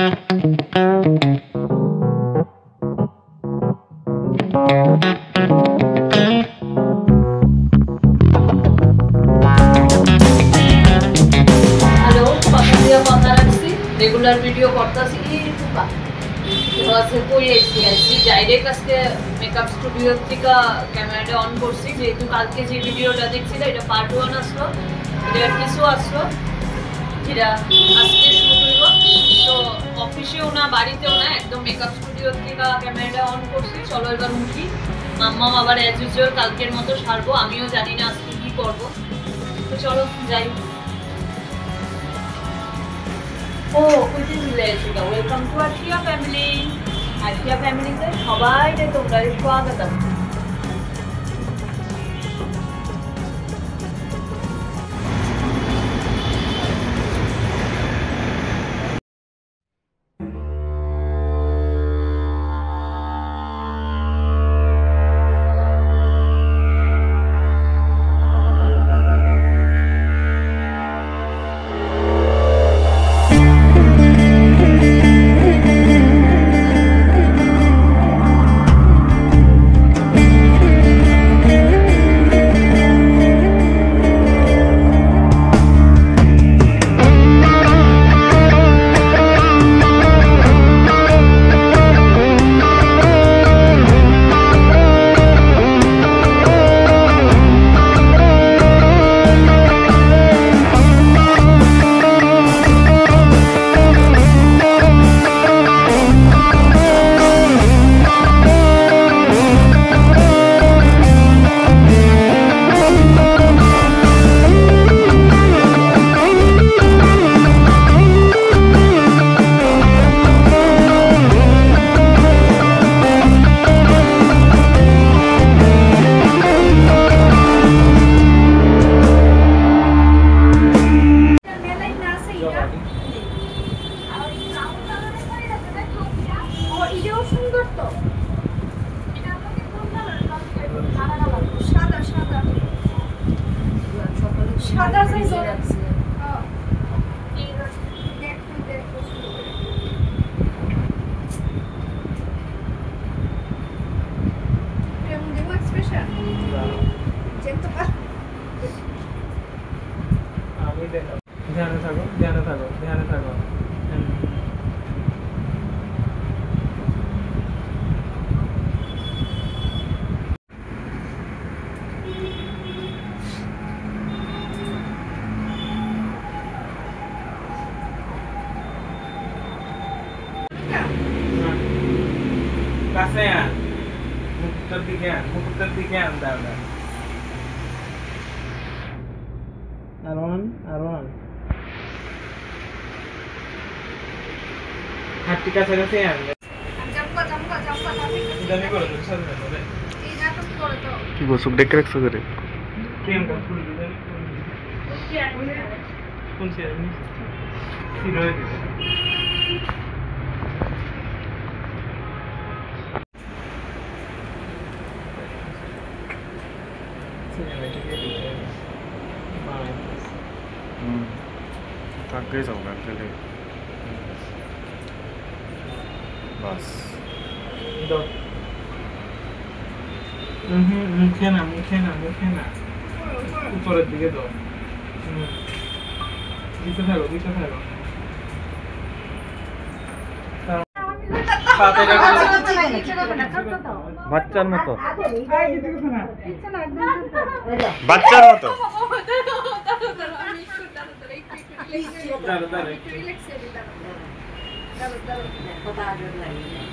Regular video করতেছি direct আজকে makeup studio থেকে ক্যামেরাটা অন করছি, যেহেতু কালকে যে ভিডিওটা দেখছিল এটা পার্ট 1 আসলো, এটা কিছু আসলো যেটা আজকে শুরু হইব। তো অফিসেও না বাড়িতেও না, একদম মেকআপ স্টুডিও থেকে ক্যামেরাটা অন করছি। চলো এবার উঠি, মাম্মাম আবার অ্যাজ ইউজুয়াল কালকের মতো সারবো, আমিও জানি না আজকে কী করবো। তো চলো যাই। Welcome to Ashiya family. আশিয়া ফ্যামিলিতে সবাইকে তোমরা স্বাগতম। ध्यान থাকো ধ্যানে থাকো ধ্যানে থাকো। কাছে আন, মুখটার দিকে আন, মুখটার দিকে আন। দাদা আরোন হাতটি কাছাকাছি আন। কি গো সুখ দেখে রাখছো করে প্রিয়াঙ্কা ফুল দিবেন কোন চেয়ার নি সিরোয় দিবেন। আগে যাও না গেলে বাস দাও। মুখে না মুখে না মুখে না, উপরের দিকে দাও। দিতে থাকো দিতে থাকো। বাচ্চার মতো বাচ্চার মতো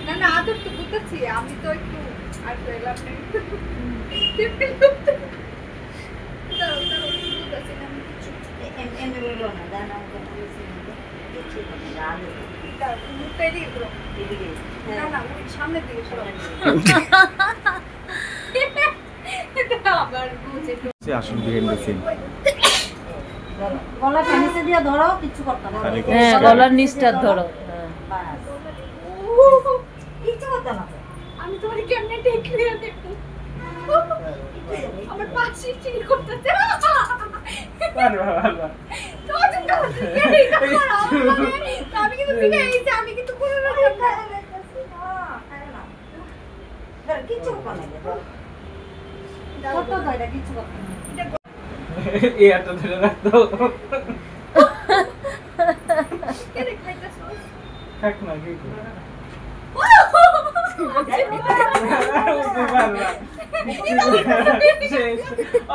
না না আদর তো বুঝতেছি, আমি তো একটু আর তো এলাম না। সামনের দিকে আসুন বিহাইন্ড দ্য সিন। গলাটা নিচে দিয়ে ধরো, কিছু করতে না। হ্যাঁ গলার নিচটা ধরো। কিছু করতে না। আমি তোমার কেমনে দেখলে দেখো আমার পাশে চিল করতেছে। আরে বাবা তো তুমি তো আমি কিন্তু থেকে এই যে আমি কিন্তু পুরো রাখতাম না। কিচ্ছু করতে না কত দয়টা কিচ্ছু করতে না এই একটা ধরে রাখতো কে রে খাইতাছস? থাক না কি করে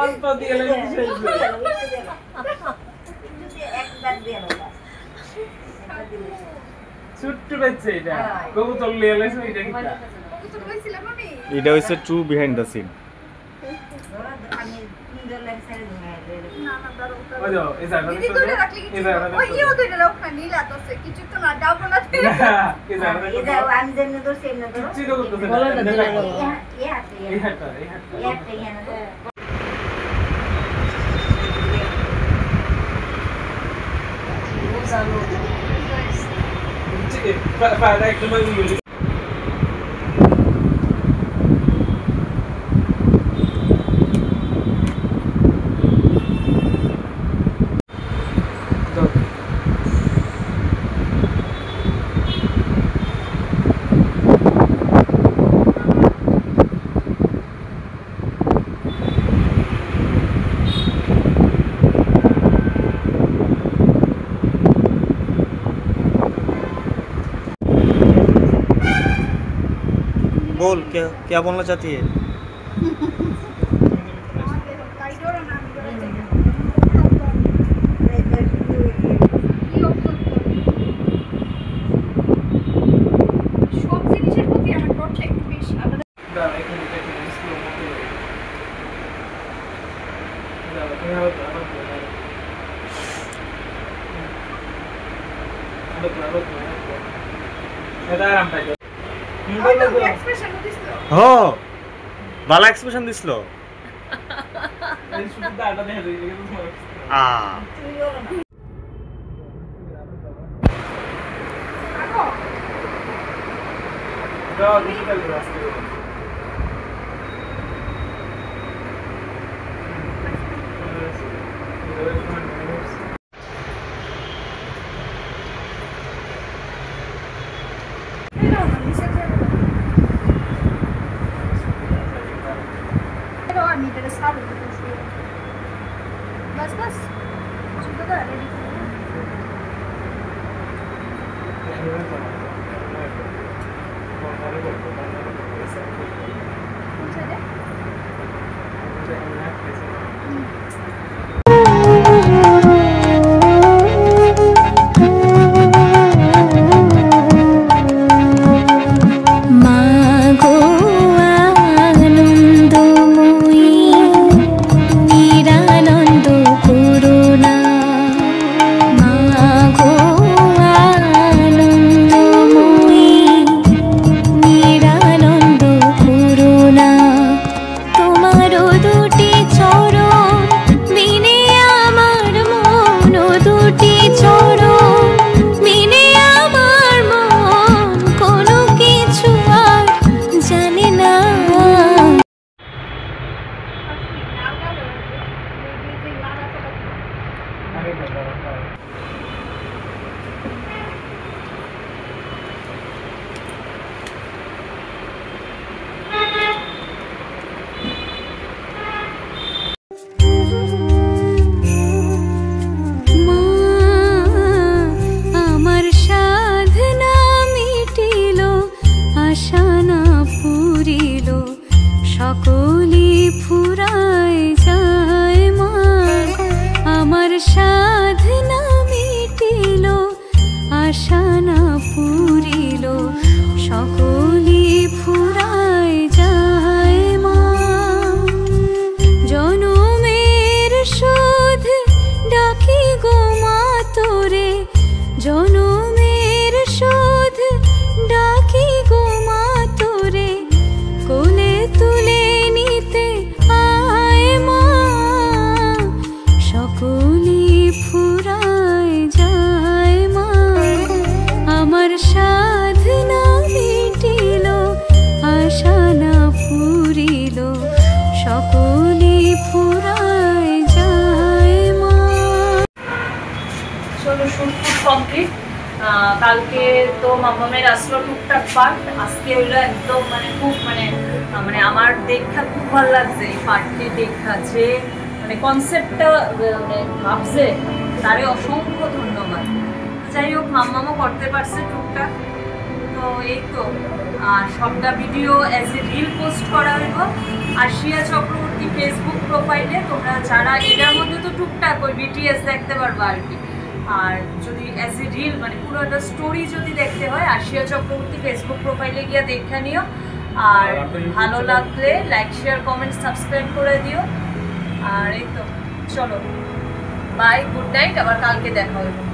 অল্প দিয়ে শেষ একবার দিয়ে না ছোট্ট বাচ্চা এটা কবুতর লিয়ে এলেছে এটা কি কত কইছিলাম আমি? এটা হচ্ছে ট্রু বিহাইন্ড দ্য সিন। আমি সুন্দর লাগে সাইড না না দাঁড়াও ওই দাও এই জায়গাটা দিদি ধরে রাখলে কিছু ওই ইও ধরে রাখ না নীলা তো সে কিছু তো না ডাবো না এই জায়গাটা এটা আমি যেন তো সেম না ধরো চিন্তা করতেছ না এই হাতটা para একটু মানে ইয়ে बोल क्या बोलना चाहती है? কাইডোর না আমি ধরে যাই সব জিনিসের প্রতি আমার টর্চটা একটু বেশি দাও এখানে স্লো মতো দাও তুমি আবার এটা আরাম পাই এক্সপ্রেশন দিছিল हो वाला एक्सप्रेशन दिसलो এই শুধু দাঁড়াটা দেখা যায় এটা তোমার आ আগো দাও ডিজিটাল রাস্তা আমি এটা সাব बस बस শুধু তো রেডি সকলি ফুরায় যায় মা আমার সাধনা মিটিল আশা না পুরিল সকলি ফুরায় যায় মা জনমের শোধ ডাকি গো মা তোরে জনমের শোধ ডাকি গো মা তোরে কোলে তুলে নিতে আয় মা সকলি ফুরায় যায় মা আমার সাধনা মিটিল আশা না পুরিল সকলি ফুরায় যায় মা চলো শুট কমপ্লিট কালকে তো মামামের আসলো টুকটাক পার্ট, আজকে হইলো একদম মানে খুব মানে মানে আমার দেখা খুব ভালো লাগছে এই পার্টটি দেখা, যে মানে কনসেপ্টটা মানে ভাবছে তারে অসংখ্য ধন্যবাদ। যাই হোক মামামও করতে পারছে টুকটাক, তো এই তো সবটা video as a reel post করা হইব আশিয়া চক্রবর্তী ফেসবুক প্রোফাইলে। তোমরা যারা এটার মধ্যে তো টুকটাক ওই বিটিএস দেখতে পারবা আর কি, আর যদি অ্যাজ এ রিল মানে পুরো একটা স্টোরি যদি দেখতে হয় আশিয়া চক্রবর্তী ফেসবুক প্রোফাইলে গিয়ে দেখে নিও। আর ভালো লাগলে লাইক শেয়ার কমেন্ট সাবস্ক্রাইব করে দিও। আর এই তো চলো বাই, গুড নাইট, আবার কালকে দেখা হবে।